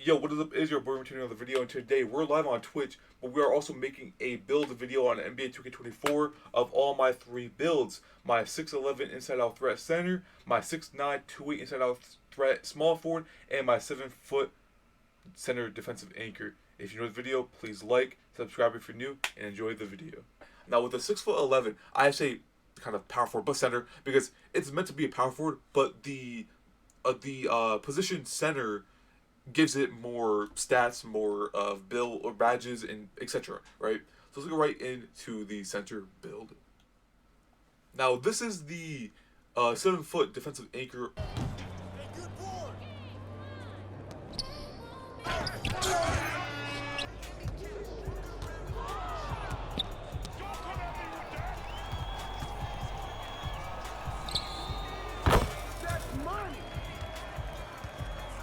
Yo, what is up? Is your boy returning another video, and today we're live on Twitch, but we are also making a build video on NBA 2K24 of all my three builds: my 6'11" inside out threat center, my 6'9" 2-8 inside out threat small forward, and my 7-foot center defensive anchor. If you know the video, please like, subscribe if you're new, and enjoy the video. Now with the 6'11", I say kind of power forward but center because it's meant to be a power forward, but the position center gives it more stats, more of build or badges, and etc. Right? So let's go right into the center build. Now this is the 7-foot defensive anchor.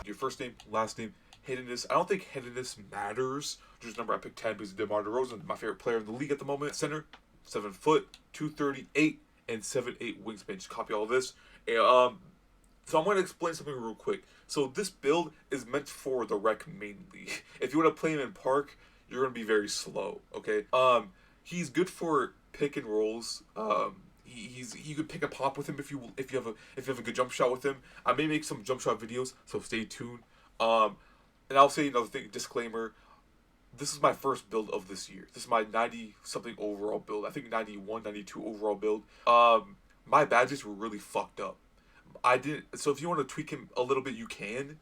Your first name, last name, hiddenness. I don't think hiddenness matters. Just remember I picked 10 because DeMar DeRozan, my favorite player in the league at the moment. Center, 7 foot, 238, and 7'8" wingspan. Just copy all this. And, so I'm going to explain something real quick. So this build is meant for the rec mainly. If you want to play him in park, you're going to be very slow, okay? He's good for pick and rolls. He could pick a pop with him if you have a good jump shot with him. I may make some jump shot videos, so stay tuned. And I'll say another thing, disclaimer. This is my first build of this year. This is my 90 something overall build. I think 91, 92 overall build. My badges were really fucked up. I didn't. So if you want to tweak him a little bit, you can.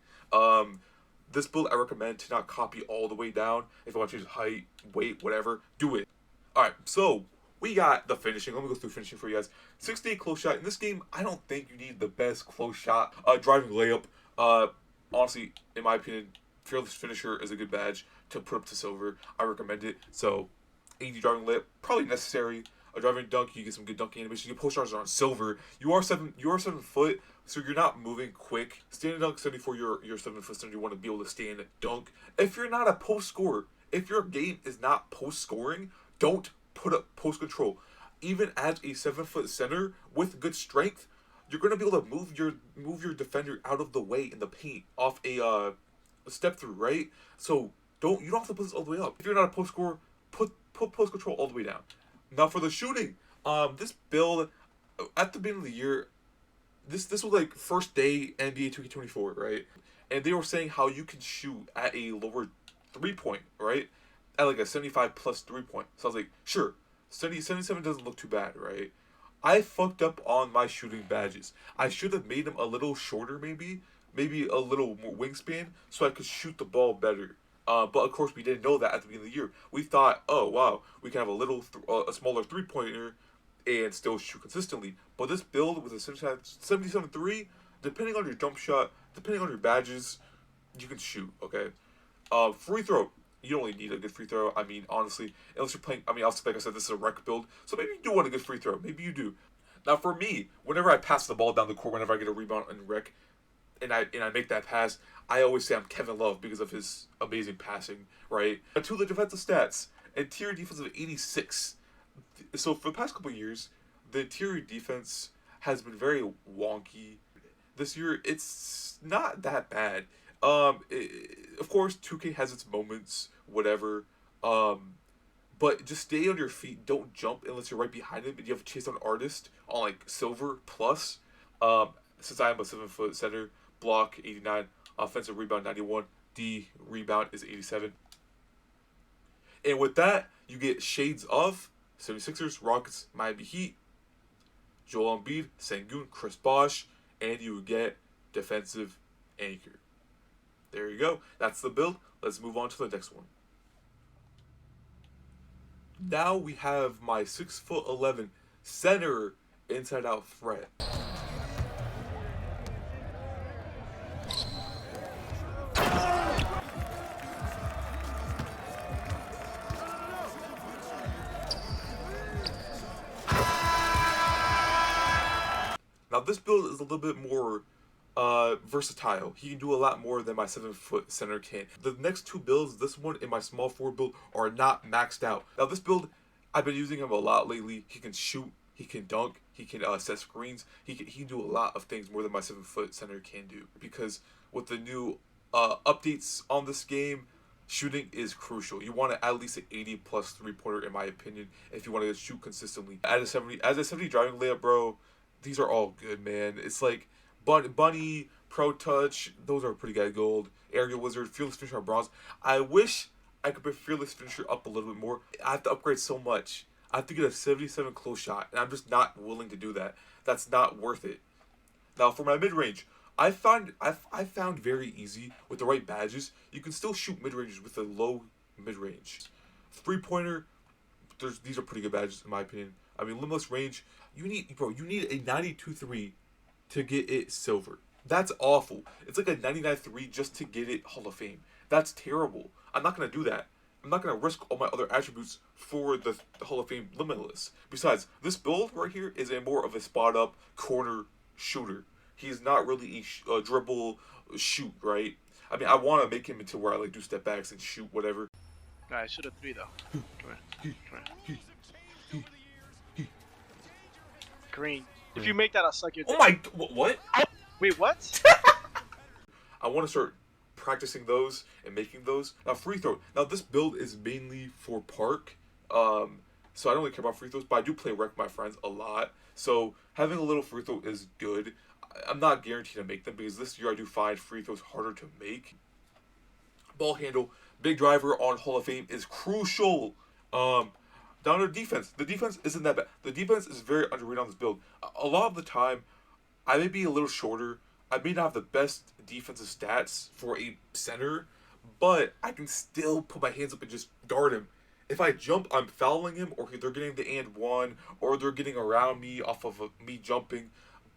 This build I recommend to not copy all the way down. If you want to change height, weight, whatever, do it. All right, so we got the finishing. Let me go through finishing for you guys. 68 close shot. In this game, I don't think you need the best close shot. Driving layup. Honestly, in my opinion, Fearless Finisher is a good badge to put up to silver. I recommend it. So, 80 driving layup, probably necessary. A driving dunk, you get some good dunking animation. Your post stars are on silver. You are 7 foot, so you're not moving quick. Standing dunk 74, you're 7 foot center. You want to be able to stand dunk. If you're not a post scorer, if your game is not post scoring, don't put up post control. Even as a 7-foot center with good strength, you're gonna be able to move your defender out of the way in the paint off a step through, right? So you don't have to put this all the way up. If you're not a post scorer, put post control all the way down. Now for the shooting, this build at the beginning of the year, this was like first day NBA 2K24, right? And they were saying how you can shoot at a lower 3-point, right? At like a 75 plus 3-point. So I was like, sure, 77 doesn't look too bad, right? I fucked up on my shooting badges. I should have made them a little shorter, maybe a little more wingspan, so I could shoot the ball better. But of course, we didn't know that at the beginning of the year. We thought, oh wow, we can have a smaller 3-pointer and still shoot consistently. But this build with a 77-3, depending on your jump shot, depending on your badges, you can shoot. Okay, free throw. You don't really need a good free throw. I mean, honestly, unless you're playing. I mean, also, like I said, this is a rec build, so maybe you do want a good free throw. Maybe you do. Now, for me, whenever I pass the ball down the court, whenever I get a rebound in rec, and I make that pass, I always say I'm Kevin Love because of his amazing passing, right? To the defensive stats, interior defense of 86. So for the past couple of years, the interior defense has been very wonky. This year, it's not that bad. Of course, 2K has its moments, whatever. But just stay on your feet. Don't jump unless you're right behind him and you have to chase down artist on like silver plus. Since I am a 7-foot center, block 89, offensive rebound 91, D rebound is 87. And with that, you get shades of 76ers, Rockets, Miami Heat, Joel Embiid, Sengun, Chris Bosh, and you get defensive anchor. There you go. That's the build. Let's move on to the next one. Now we have my 6'11" center inside out threat. Now this build is a little bit more versatile. He can do a lot more than my 7-foot center can. The next two builds, this one and my small forward build, are not maxed out. Now this build, I've been using him a lot lately. He can shoot, he can dunk, he can set screens. He can do a lot of things more than my 7-foot center can do. Because with the new updates on this game, shooting is crucial. You want at least an 80 plus 3-pointer, in my opinion, if you want to shoot consistently. As a 70 driving layup, bro, these are all good, man. It's like Bunny, Pro Touch, those are pretty good gold. Aerial Wizard, Fearless Finisher on bronze. I wish I could put Fearless Finisher up a little bit more. I have to upgrade so much. I have to get a 77 close shot, and I'm just not willing to do that. That's not worth it. Now for my mid range, I found very easy with the right badges. You can still shoot mid ranges with a low mid range. 3-pointer, these are pretty good badges in my opinion. I mean, limitless range. You need a 92-3 to get it silver. That's awful. It's like a 99-3 just to get it Hall of Fame. That's terrible. I'm not gonna do that. I'm not gonna risk all my other attributes for the Hall of Fame limitless. Besides, this build right here is a more of a spot up corner shooter. He's not really a dribble shoot, right? I mean, I want to make him into where I like do step backs and shoot whatever. I should have 3 though. Come here. Green. If you make that, I'll suck your dick. Oh my! What? Wait, what? I want to start practicing those and making those. Now, free throw. Now, this build is mainly for park. So I don't really care about free throws, but I do play rec with my friends a lot. So having a little free throw is good. I'm not guaranteed to make them because this year I do find free throws harder to make. Ball handle, big driver on Hall of Fame is crucial. Down to defense. The defense isn't that bad. The defense is very underrated on this build. A lot of the time, I may be a little shorter. I may not have the best defensive stats for a center, but I can still put my hands up and just guard him. If I jump, I'm fouling him, or they're getting the and one, or they're getting around me off of me jumping.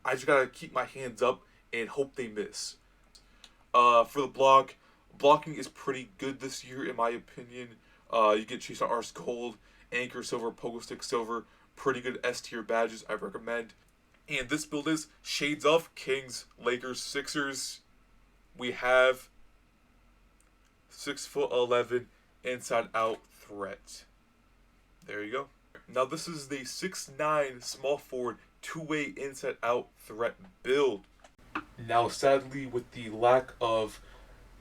I just gotta keep my hands up and hope they miss. For the blocking is pretty good this year in my opinion. You get Chase on Arse Gold, Anchor Silver, Pogo Stick Silver, pretty good S tier badges I recommend. And this build is shades of Kings, Lakers, Sixers. We have 6'11" inside out threat. There you go. Now this is the 6'9" small forward 2-way inside out threat build. Now sadly, with the lack of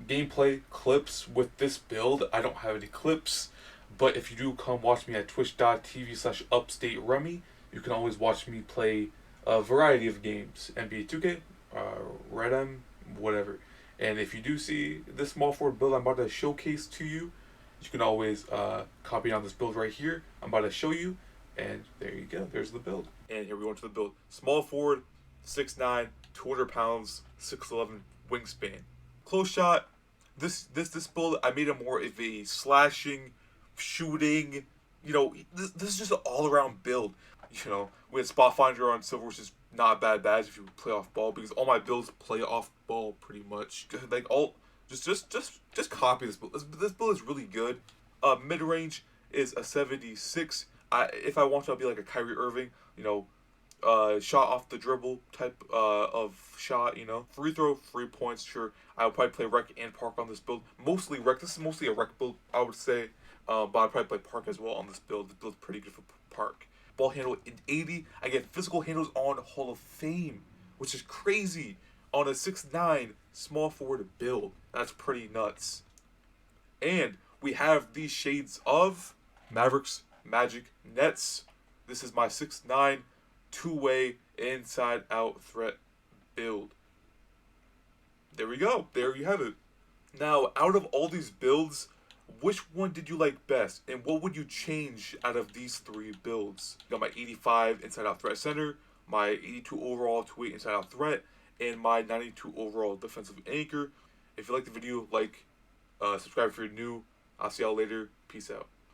gameplay clips with this build, I don't have any clips, but if you do come watch me at twitch.tv/upstaterummy, you can always watch me play a variety of games, NBA2K, Red M, whatever. And if you do see this small forward build I'm about to showcase to you, you can always copy on this build right here. I'm about to show you, and there you go. There's the build. And here we go into the build. Small forward, 6'9", 200 pounds, 6'11" wingspan. Close shot. This build, I made it more of a slashing, shooting. You know, this is just an all-around build. You know, we had Spot Finder on silver, which is not a bad badge if you play off ball, because all my builds play off ball pretty much. Like just copy this build. This build is really good. Mid range is a 76. If I want to, I'll be like a Kyrie Irving. You know, shot off the dribble type of shot. You know, free throw, 3 points. Sure, I would probably play rec and park on this build. Mostly rec. This is mostly a rec build, I would say. But I'd probably play park as well on this build. The build's pretty good for park. Ball handle in 80. I get physical handles on Hall of Fame, which is crazy on a 6'9" small forward build. That's pretty nuts. And we have these shades of Mavericks, Magic, Nets. This is my 6'9" 2-way inside out threat build. There we go. There you have it. Now, out of all these builds, which one did you like best, and what would you change out of these 3 builds? You got my 85 inside out threat center, my 82 overall 2-way inside out threat, and my 92 overall defensive anchor. If you like the video, like, subscribe if you're new. I'll see y'all later. Peace out.